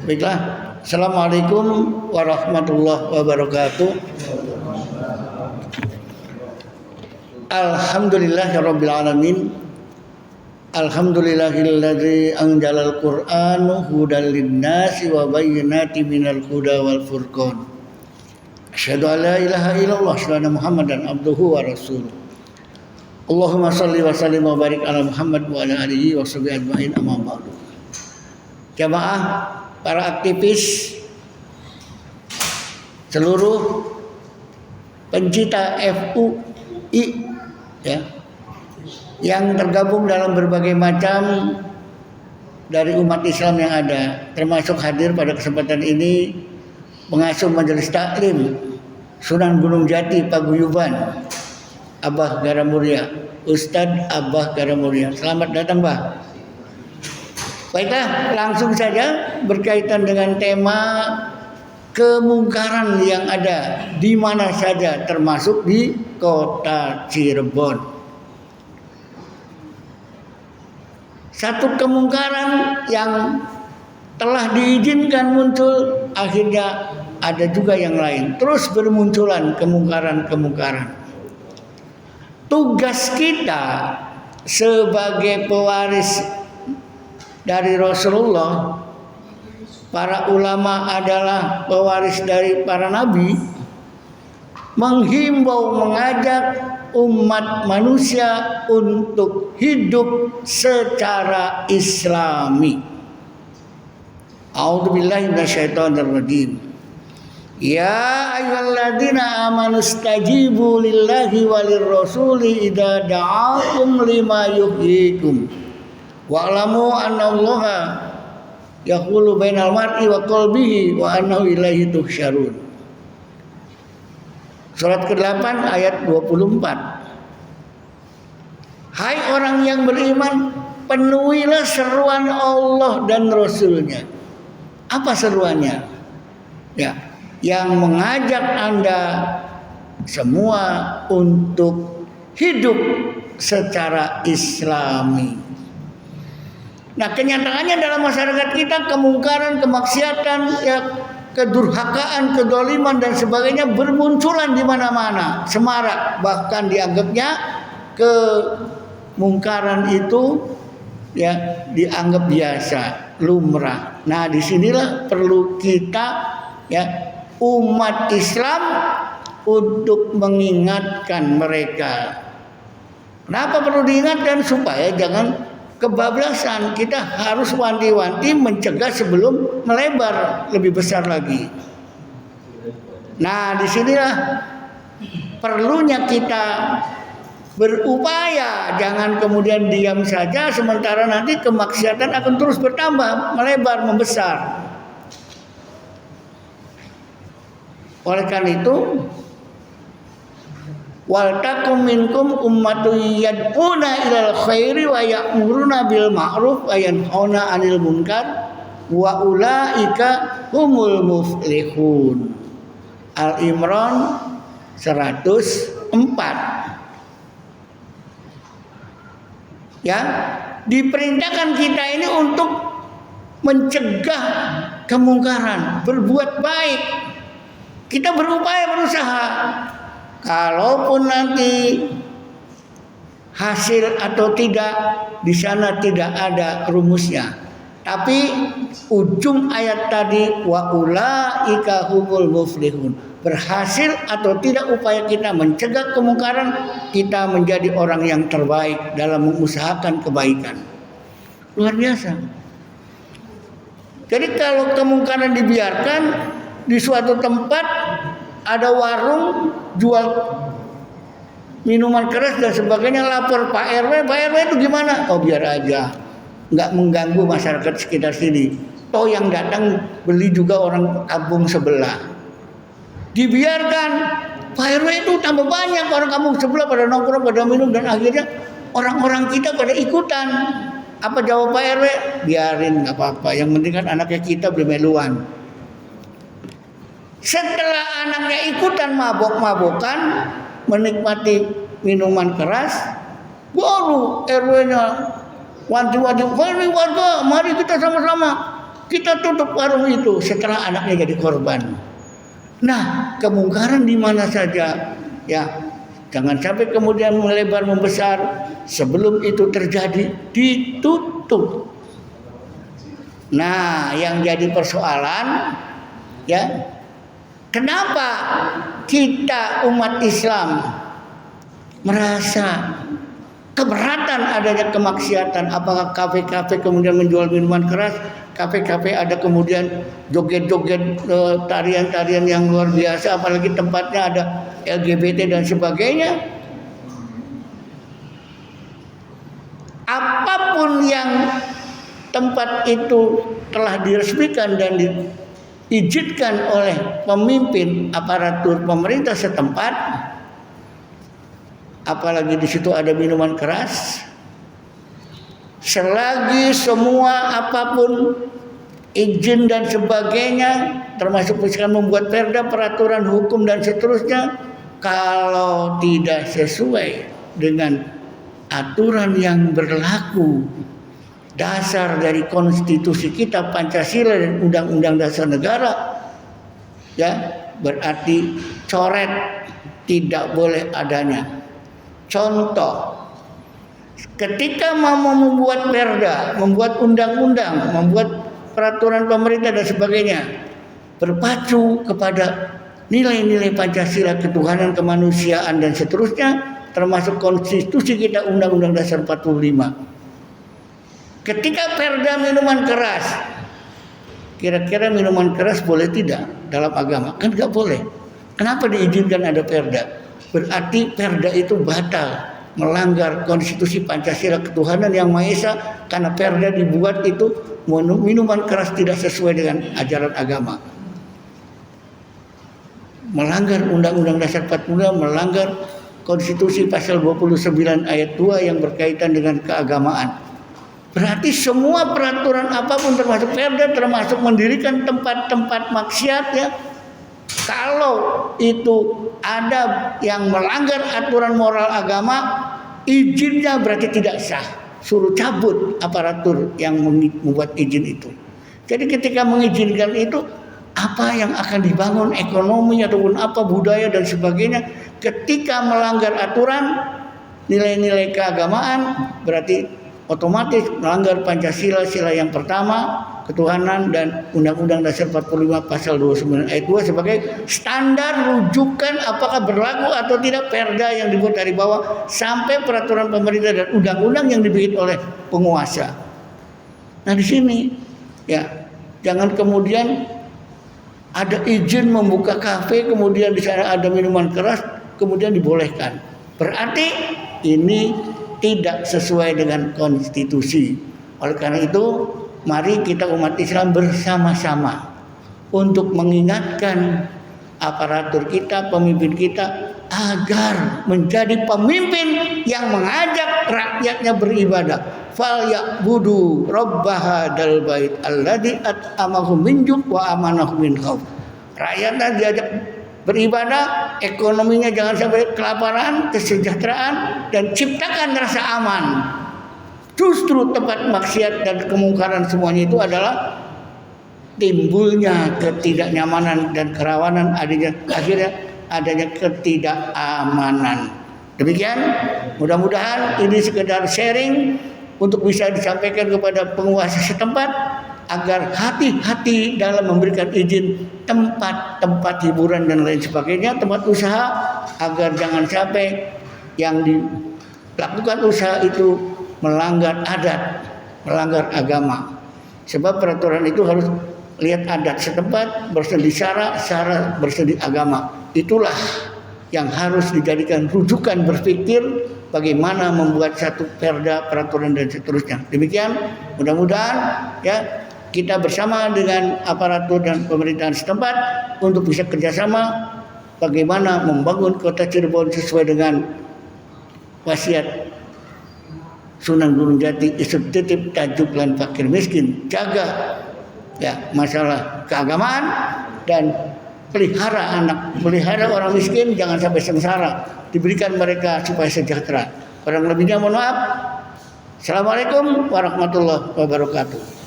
Baiklah, Assalamualaikum warahmatullahi wabarakatuh. Alhamdulillahirabbil alamin. Alhamdulillahilladzi anzalal Qur'ana hudan lin-nasi wa bayyinatin minal huda wal furqan. Asyhadu an la ilaha illallah wa anna Muhammadan abduhu wa rasuluh. Allahumma shalli wa sallim wa barik ala Muhammad wa ala alihi wa sahbihi ajmain, amma ba'du. Jamaah, para aktivis, seluruh pencinta FUI ya, yang tergabung dalam berbagai macam dari umat Islam yang ada, termasuk hadir pada kesempatan ini pengasuh Majelis Taklim Sunan Gunung Jati Paguyuban, Abah Garamurya, Ustadz Abah Garamurya. Selamat datang, Bah. Baiklah, langsung saja berkaitan dengan tema kemungkaran yang ada di mana saja, termasuk di kota Cirebon. Satu kemungkaran yang telah diizinkan muncul, akhirnya ada juga yang lain. Terus bermunculan kemungkaran-kemungkaran. Tugas kita sebagai pewaris dari Rasulullah, para ulama adalah pewaris dari para nabi, menghimbau, mengajak umat manusia untuk hidup secara islami. A'udzubillahi minasyaitonirrajim. Ya ayyuhalladzina amanu stajibu lillahi walir rasuli idza da'akum lima yuhyikum. Wa'lamu annallaha yaqulu bainal mar'i wa qalbihi wa annahu ilaihi tuhsyarun. Surat ke-8 ayat 24. Hai orang yang beriman, penuhilah seruan Allah dan Rasulnya. Apa seruannya? Ya, yang mengajak Anda semua untuk hidup secara islami. Nah, kenyataannya dalam masyarakat kita kemungkaran, kemaksiatan, ya, kedurhakaan, kedoliman dan sebagainya bermunculan di mana-mana, semarak. Bahkan dianggapnya kemungkaran itu ya dianggap biasa, lumrah. Nah, disinilah perlu kita ya umat Islam untuk mengingatkan mereka. Kenapa perlu diingatkan? Supaya jangan kebablasan. Kita harus wanti-wanti mencegah sebelum melebar lebih besar lagi. Nah, disinilah perlunya kita berupaya, jangan kemudian diam saja sementara nanti kemaksiatan akan terus bertambah, melebar, membesar. Oleh karena itu, wal takum minkum ummatun yad'una ilal khairi wa ya'muruna bil ma'ruf wa yanhauna 'anil munkar wa ulaika humul muflihun. Al-Imran 104. Ya, diperintahkan kita ini untuk mencegah kemungkaran, berbuat baik. Kita berupaya, berusaha. Kalaupun nanti hasil atau tidak, di sana tidak ada rumusnya. Tapi ujung ayat tadi, wa ulaika humul muflihun. Berhasil atau tidak upaya kita mencegah kemungkaran, kita menjadi orang yang terbaik dalam mengusahakan kebaikan. Luar biasa. Jadi kalau kemungkaran dibiarkan, di suatu tempat ada warung jual minuman keras dan sebagainya, lapor Pak RW itu gimana? Oh, biar aja, nggak mengganggu masyarakat sekitar sini. Toh yang datang beli juga orang kampung sebelah. Dibiarkan, Pak RW itu tambah banyak orang kampung sebelah pada nongkrong, pada minum, dan akhirnya orang-orang kita pada ikutan. Apa jawab Pak RW? Biarin, nggak apa-apa. Yang penting kan anaknya kita bermeluan. Setelah anaknya ikutan mabok-mabokan, menikmati minuman keras, baru RW-nya wanti-wanti, mari warga, mari kita sama-sama kita tutup warung itu setelah anaknya jadi korban. Nah, kemungkaran di mana saja, ya, jangan sampai kemudian melebar membesar. Sebelum itu terjadi, ditutup. Nah, yang jadi persoalan, ya, kenapa kita umat Islam merasa keberatan adanya kemaksiatan? Apakah kafe-kafe kemudian menjual minuman keras? Kafe-kafe ada kemudian joget-joget, tarian-tarian yang luar biasa, apalagi tempatnya ada LGBT dan sebagainya. Apapun yang tempat itu telah diresmikan dan diizinkan oleh pemimpin aparatur pemerintah setempat, apalagi di situ ada minuman keras, selagi semua apapun izin dan sebagainya, termasuk misalkan membuat perda, peraturan hukum dan seterusnya, kalau tidak sesuai dengan aturan yang berlaku dasar dari konstitusi kita Pancasila dan Undang-Undang Dasar Negara, ya, berarti coret, tidak boleh adanya. Contoh, ketika mau membuat perda, membuat undang-undang, membuat peraturan pemerintah dan sebagainya, berpacu kepada nilai-nilai Pancasila, ketuhanan, kemanusiaan dan seterusnya, termasuk konstitusi kita Undang-Undang Dasar 45. Ketika perda minuman keras, kira-kira minuman keras boleh tidak dalam agama? Kan nggak boleh. Kenapa diizinkan ada perda? Berarti perda itu batal, melanggar konstitusi Pancasila, ketuhanan yang Maha Esa, karena perda dibuat itu minuman keras tidak sesuai dengan ajaran agama. Melanggar Undang-Undang Dasar 45, melanggar konstitusi pasal 29 ayat 2 yang berkaitan dengan keagamaan. Berarti semua peraturan apapun termasuk perda, termasuk mendirikan tempat-tempat maksiat, ya, kalau itu ada yang melanggar aturan moral agama, izinnya berarti tidak sah. Suruh cabut aparatur yang membuat izin itu. Jadi ketika mengizinkan itu, apa yang akan dibangun, ekonomi ataupun apa, budaya dan sebagainya, ketika melanggar aturan nilai-nilai keagamaan, berarti otomatis melanggar Pancasila, sila yang pertama, ketuhanan, dan Undang-Undang Dasar 45 pasal 29 ayat 2 sebagai standar rujukan apakah berlaku atau tidak perda yang dibuat dari bawah sampai peraturan pemerintah dan undang-undang yang dibikin oleh penguasa. Nah, di sini, ya, jangan kemudian ada izin membuka kafe, kemudian di sana ada minuman keras, kemudian dibolehkan. Berarti ini tidak sesuai dengan konstitusi. Oleh karena itu, mari kita umat Islam bersama-sama untuk mengingatkan aparatur kita, pemimpin kita, agar menjadi pemimpin yang mengajak rakyatnya beribadah. Fal ya'budu rabb hadzal bait alladzi at'amahum min ju' wa amanahum min khauf. Rakyatnya diajak beribadah, ekonominya jangan sampai kelaparan, kesejahteraan, dan ciptakan rasa aman. Justru tempat maksiat dan kemungkaran semuanya itu adalah timbulnya ketidaknyamanan dan kerawanan, akhirnya adanya ketidakamanan. Demikian, mudah-mudahan ini sekedar sharing untuk bisa disampaikan kepada penguasa setempat agar hati-hati dalam memberikan izin tempat-tempat hiburan dan lain sebagainya, tempat usaha, agar jangan sampai yang dilakukan usaha itu melanggar adat, melanggar agama. Sebab peraturan itu harus lihat adat setempat, bersedi syara, syara bersedi agama. Itulah yang harus dijadikan rujukan berpikir bagaimana membuat satu perda, peraturan dan seterusnya. Demikian, mudah-mudahan, ya, kita bersama dengan aparatur dan pemerintahan setempat untuk bisa kerjasama bagaimana membangun kota Cirebon sesuai dengan wasiat Sunan Gunung Jati, isuk titip tajuk lan fakir miskin. Jaga, ya, masalah keagamaan dan pelihara anak, pelihara orang miskin jangan sampai sengsara, diberikan mereka supaya sejahtera. Kurang lebihnya mohon maaf. Assalamualaikum warahmatullahi wabarakatuh.